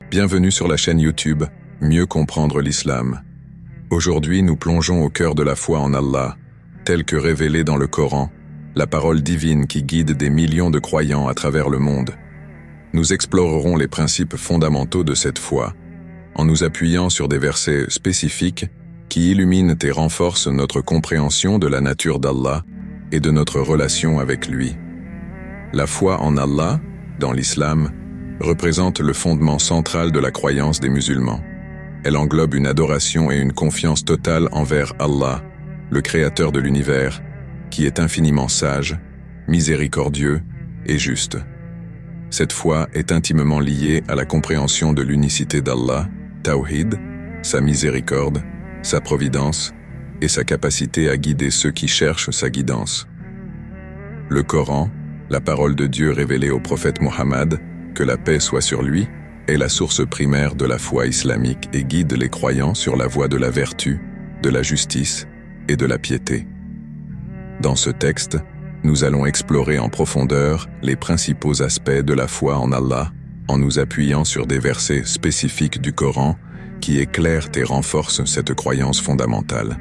Bienvenue sur la chaîne YouTube Mieux comprendre l'islam. Aujourd'hui, nous plongeons au cœur de la foi en Allah, telle que révélée dans le Coran, la parole divine qui guide des millions de croyants à travers le monde. Nous explorerons les principes fondamentaux de cette foi, en nous appuyant sur des versets spécifiques qui illuminent et renforcent notre compréhension de la nature d'Allah et de notre relation avec lui. La foi en Allah, dans l'islam, représente le fondement central de la croyance des musulmans. Elle englobe une adoration et une confiance totale envers Allah, le créateur de l'univers, qui est infiniment sage, miséricordieux et juste. Cette foi est intimement liée à la compréhension de l'unicité d'Allah, Tawhid, sa miséricorde, sa providence et sa capacité à guider ceux qui cherchent sa guidance. Le Coran, la parole de Dieu révélée au prophète Mohammed, que la paix soit sur lui, est la source primaire de la foi islamique et guide les croyants sur la voie de la vertu, de la justice et de la piété. Dans ce texte, nous allons explorer en profondeur les principaux aspects de la foi en Allah en nous appuyant sur des versets spécifiques du Coran qui éclairent et renforcent cette croyance fondamentale.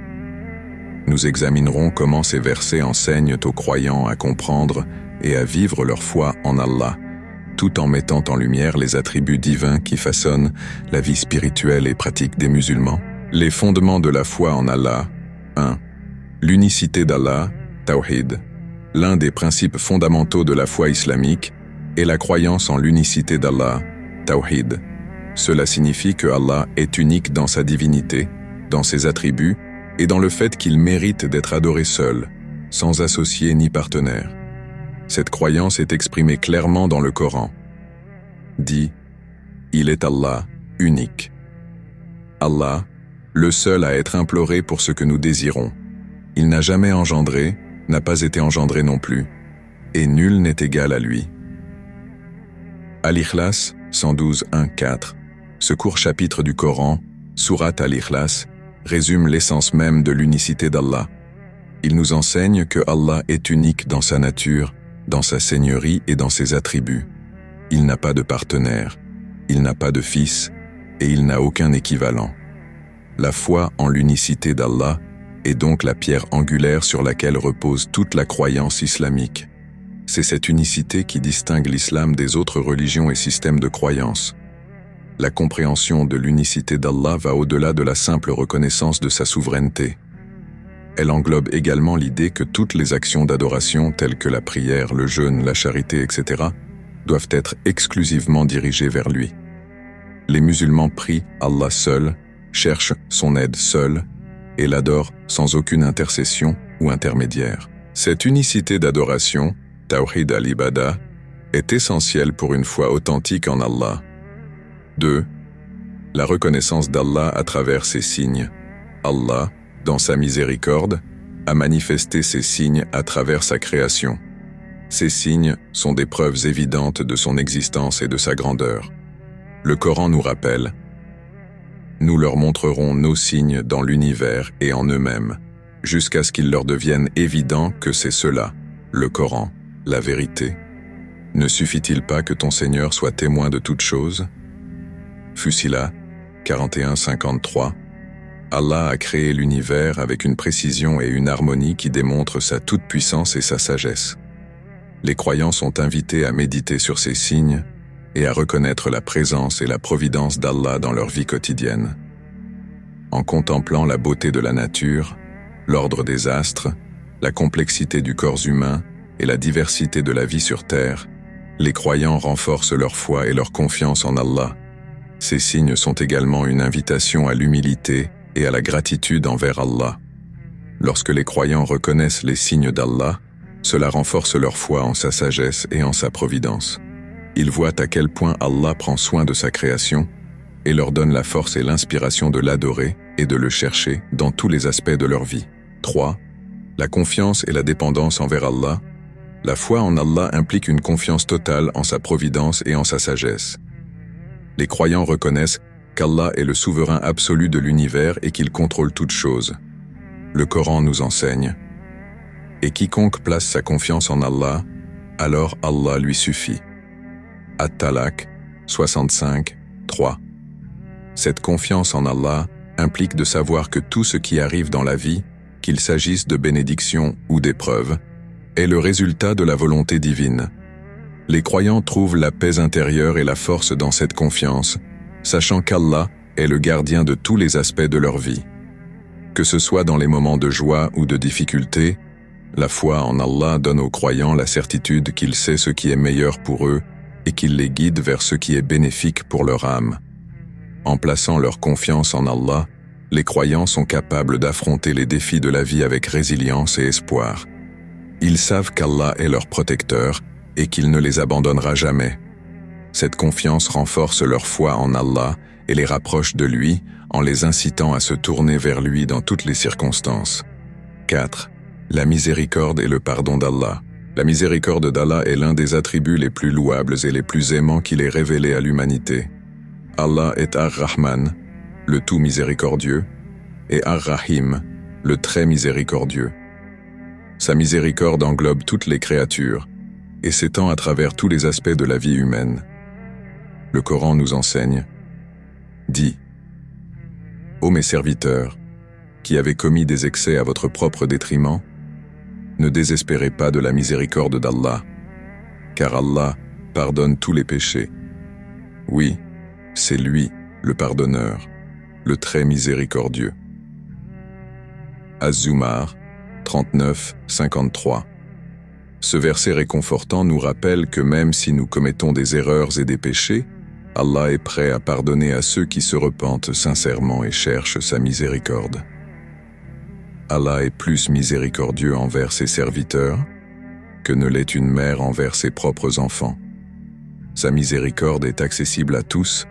Nous examinerons comment ces versets enseignent aux croyants à comprendre et à vivre leur foi en Allah, tout en mettant en lumière les attributs divins qui façonnent la vie spirituelle et pratique des musulmans. Les fondements de la foi en Allah. 1. L'unicité d'Allah, Tawhid. L'un des principes fondamentaux de la foi islamique est la croyance en l'unicité d'Allah, Tawhid. Cela signifie que Allah est unique dans sa divinité, dans ses attributs et dans le fait qu'il mérite d'être adoré seul, sans associé ni partenaire. Cette croyance est exprimée clairement dans le Coran. Dit, il est Allah, unique. Allah, le seul à être imploré pour ce que nous désirons. Il n'a jamais engendré, n'a pas été engendré non plus, et nul n'est égal à lui. Al-Ikhlas 112.1.4, ce court chapitre du Coran, Sourate Al-Ikhlas, résume l'essence même de l'unicité d'Allah. Il nous enseigne que Allah est unique dans sa nature, dans sa seigneurie et dans ses attributs. Il n'a pas de partenaire, il n'a pas de fils, et il n'a aucun équivalent. La foi en l'unicité d'Allah est donc la pierre angulaire sur laquelle repose toute la croyance islamique. C'est cette unicité qui distingue l'islam des autres religions et systèmes de croyance. La compréhension de l'unicité d'Allah va au-delà de la simple reconnaissance de sa souveraineté. Elle englobe également l'idée que toutes les actions d'adoration telles que la prière, le jeûne, la charité, etc. doivent être exclusivement dirigées vers lui. Les musulmans prient Allah seul, cherchent son aide seul et l'adorent sans aucune intercession ou intermédiaire. Cette unicité d'adoration, Tawhid al-Ibada, est essentielle pour une foi authentique en Allah. 2. La reconnaissance d'Allah à travers ses signes. Allah, dans sa miséricorde, a manifesté ses signes à travers sa création. Ces signes sont des preuves évidentes de son existence et de sa grandeur. Le Coran nous rappelle « Nous leur montrerons nos signes dans l'univers et en eux-mêmes, jusqu'à ce qu'il leur devienne évident que c'est cela, le Coran, la vérité. Ne suffit-il pas que ton Seigneur soit témoin de toutes choses » Fusila 41-53. Allah a créé l'univers avec une précision et une harmonie qui démontrent sa toute-puissance et sa sagesse. Les croyants sont invités à méditer sur ces signes et à reconnaître la présence et la providence d'Allah dans leur vie quotidienne. En contemplant la beauté de la nature, l'ordre des astres, la complexité du corps humain et la diversité de la vie sur terre, les croyants renforcent leur foi et leur confiance en Allah. Ces signes sont également une invitation à l'humilité et à la gratitude envers Allah. Lorsque les croyants reconnaissent les signes d'Allah, cela renforce leur foi en sa sagesse et en sa providence. Ils voient à quel point Allah prend soin de sa création et leur donne la force et l'inspiration de l'adorer et de le chercher dans tous les aspects de leur vie. 3. La confiance et la dépendance envers Allah. La foi en Allah implique une confiance totale en sa providence et en sa sagesse. Les croyants reconnaissent qu'Allah est le souverain absolu de l'univers et qu'il contrôle toutes choses. Le Coran nous enseigne « Et quiconque place sa confiance en Allah, alors Allah lui suffit. » At-Talaq 65, 3. Cette confiance en Allah implique de savoir que tout ce qui arrive dans la vie, qu'il s'agisse de bénédictions ou d'épreuves, est le résultat de la volonté divine. Les croyants trouvent la paix intérieure et la force dans cette confiance, sachant qu'Allah est le gardien de tous les aspects de leur vie. Que ce soit dans les moments de joie ou de difficulté, la foi en Allah donne aux croyants la certitude qu'il sait ce qui est meilleur pour eux et qu'il les guide vers ce qui est bénéfique pour leur âme. En plaçant leur confiance en Allah, les croyants sont capables d'affronter les défis de la vie avec résilience et espoir. Ils savent qu'Allah est leur protecteur et qu'il ne les abandonnera jamais. Cette confiance renforce leur foi en Allah et les rapproche de lui en les incitant à se tourner vers lui dans toutes les circonstances. 4. La miséricorde et le pardon d'Allah. La miséricorde d'Allah est l'un des attributs les plus louables et les plus aimants qu'il ait révélés à l'humanité. Allah est Ar-Rahman, le tout miséricordieux, et Ar-Rahim, le très miséricordieux. Sa miséricorde englobe toutes les créatures et s'étend à travers tous les aspects de la vie humaine. Le Coran nous enseigne, dit « Ô mes serviteurs, qui avez commis des excès à votre propre détriment, ne désespérez pas de la miséricorde d'Allah, car Allah pardonne tous les péchés. Oui, c'est lui, le pardonneur, le très miséricordieux. » Az-Zumar 39-53. Ce verset réconfortant nous rappelle que même si nous commettons des erreurs et des péchés, Allah est prêt à pardonner à ceux qui se repentent sincèrement et cherchent sa miséricorde. Allah est plus miséricordieux envers ses serviteurs que ne l'est une mère envers ses propres enfants. Sa miséricorde est accessible à tous,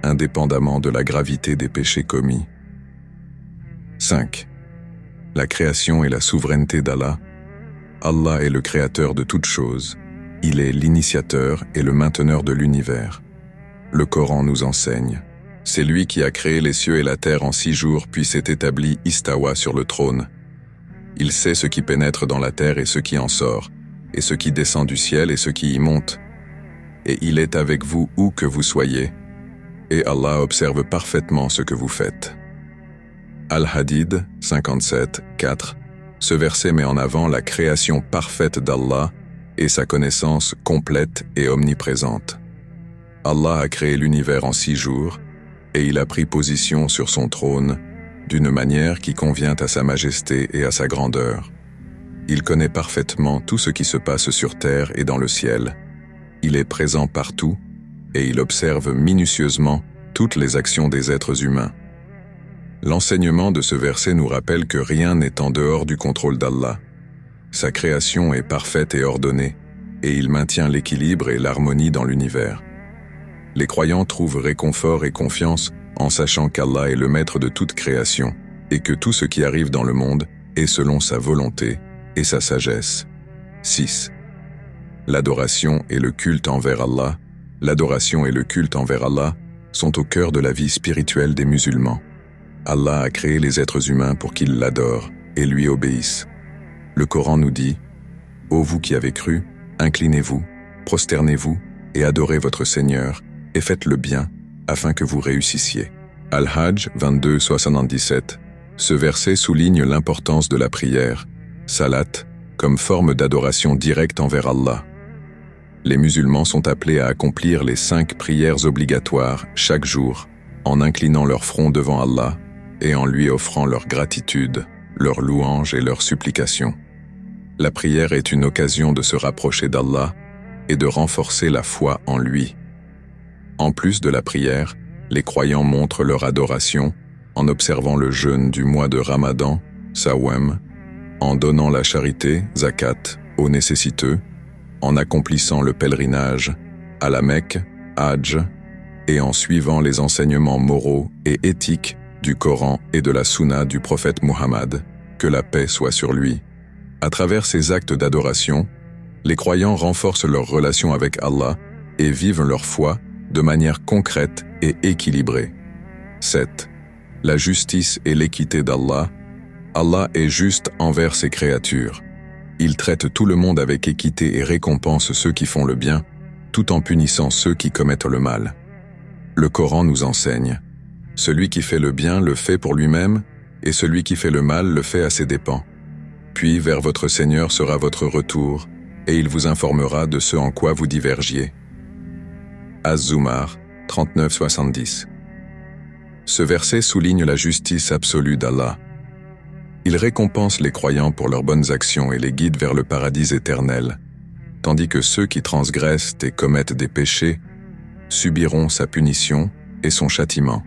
indépendamment de la gravité des péchés commis. 5. La création et la souveraineté d'Allah. Allah est le créateur de toutes choses. Il est l'initiateur et le mainteneur de l'univers. Le Coran nous enseigne. C'est lui qui a créé les cieux et la terre en 6 jours, puis s'est établi istawa sur le trône. Il sait ce qui pénètre dans la terre et ce qui en sort, et ce qui descend du ciel et ce qui y monte. Et il est avec vous où que vous soyez. Et Allah observe parfaitement ce que vous faites. Al-Hadid 57, 4. Ce verset met en avant la création parfaite d'Allah et sa connaissance complète et omniprésente. Allah a créé l'univers en 6 jours et il a pris position sur son trône d'une manière qui convient à sa majesté et à sa grandeur. Il connaît parfaitement tout ce qui se passe sur terre et dans le ciel. Il est présent partout et il observe minutieusement toutes les actions des êtres humains. L'enseignement de ce verset nous rappelle que rien n'est en dehors du contrôle d'Allah. Sa création est parfaite et ordonnée, et il maintient l'équilibre et l'harmonie dans l'univers. Les croyants trouvent réconfort et confiance en sachant qu'Allah est le maître de toute création, et que tout ce qui arrive dans le monde est selon sa volonté et sa sagesse. 6. L'adoration et le culte envers Allah. L'adoration et le culte envers Allah sont au cœur de la vie spirituelle des musulmans. Allah a créé les êtres humains pour qu'ils l'adorent et lui obéissent. Le Coran nous dit « Ô vous qui avez cru, inclinez-vous, prosternez-vous et adorez votre Seigneur, et faites le bien, afin que vous réussissiez. » Al-Hajj 22-77. Ce verset souligne l'importance de la prière, salat, comme forme d'adoration directe envers Allah. Les musulmans sont appelés à accomplir les 5 prières obligatoires chaque jour, en inclinant leur front devant Allah et en lui offrant leur gratitude, leur louange et leur supplication. La prière est une occasion de se rapprocher d'Allah et de renforcer la foi en lui. En plus de la prière, les croyants montrent leur adoration en observant le jeûne du mois de Ramadan, Sawam, en donnant la charité, zakat, aux nécessiteux, en accomplissant le pèlerinage à la Mecque, Hajj, et en suivant les enseignements moraux et éthiques du Coran et de la Sunna du prophète Muhammad, que la paix soit sur lui. À travers ces actes d'adoration, les croyants renforcent leur relation avec Allah et vivent leur foi de manière concrète et équilibrée. 7. La justice et l'équité d'Allah. Allah est juste envers ses créatures. Il traite tout le monde avec équité et récompense ceux qui font le bien, tout en punissant ceux qui commettent le mal. Le Coran nous enseigne: celui qui fait le bien le fait pour lui-même, et celui qui fait le mal le fait à ses dépens. Puis vers votre Seigneur sera votre retour, et il vous informera de ce en quoi vous divergiez. Az-Zumar 39-70. Ce verset souligne la justice absolue d'Allah. Il récompense les croyants pour leurs bonnes actions et les guide vers le paradis éternel, tandis que ceux qui transgressent et commettent des péchés subiront sa punition et son châtiment.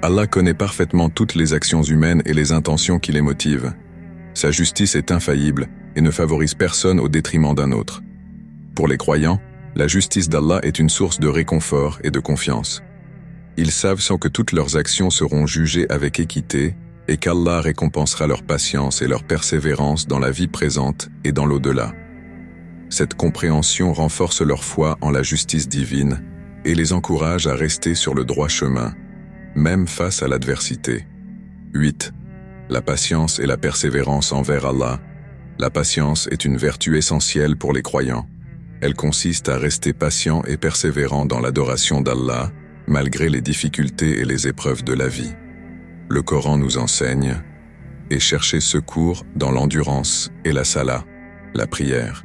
Allah connaît parfaitement toutes les actions humaines et les intentions qui les motivent. Sa justice est infaillible et ne favorise personne au détriment d'un autre. Pour les croyants, la justice d'Allah est une source de réconfort et de confiance. Ils savent sans que toutes leurs actions seront jugées avec équité et qu'Allah récompensera leur patience et leur persévérance dans la vie présente et dans l'au-delà. Cette compréhension renforce leur foi en la justice divine et les encourage à rester sur le droit chemin, même face à l'adversité. 8. La patience et la persévérance envers Allah. La patience est une vertu essentielle pour les croyants. Elle consiste à rester patient et persévérant dans l'adoration d'Allah, malgré les difficultés et les épreuves de la vie. Le Coran nous enseigne: et chercher secours dans l'endurance et la salat, la prière.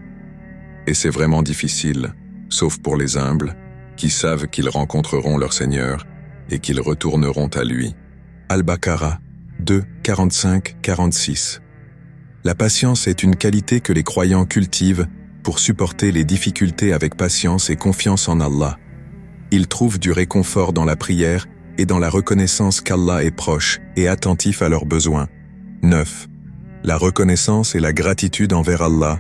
Et c'est vraiment difficile, sauf pour les humbles, qui savent qu'ils rencontreront leur Seigneur et qu'ils retourneront à lui. Al-Baqarah 2, 45-46. La patience est une qualité que les croyants cultivent pour supporter les difficultés avec patience et confiance en Allah. Ils trouvent du réconfort dans la prière et dans la reconnaissance qu'Allah est proche et attentif à leurs besoins. 9. La reconnaissance et la gratitude envers Allah.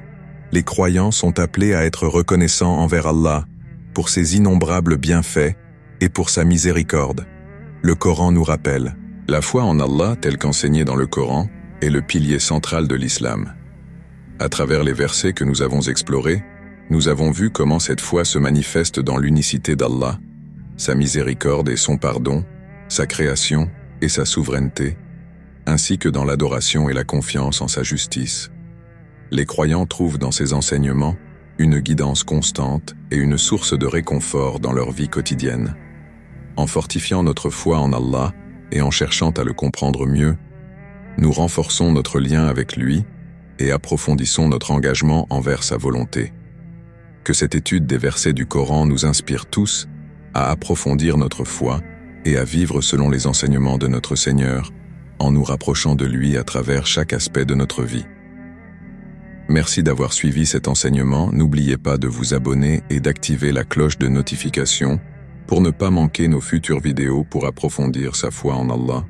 Les croyants sont appelés à être reconnaissants envers Allah pour ses innombrables bienfaits et pour sa miséricorde. Le Coran nous rappelle: la foi en Allah, telle qu'enseignée dans le Coran, est le pilier central de l'islam. À travers les versets que nous avons explorés, nous avons vu comment cette foi se manifeste dans l'unicité d'Allah, sa miséricorde et son pardon, sa création et sa souveraineté, ainsi que dans l'adoration et la confiance en sa justice. Les croyants trouvent dans ces enseignements une guidance constante et une source de réconfort dans leur vie quotidienne. En fortifiant notre foi en Allah et en cherchant à le comprendre mieux, nous renforçons notre lien avec lui et approfondissons notre engagement envers sa volonté. Que cette étude des versets du Coran nous inspire tous à approfondir notre foi et à vivre selon les enseignements de notre Seigneur, en nous rapprochant de lui à travers chaque aspect de notre vie. Merci d'avoir suivi cet enseignement. N'oubliez pas de vous abonner et d'activer la cloche de notification pour ne pas manquer nos futures vidéos pour approfondir sa foi en Allah.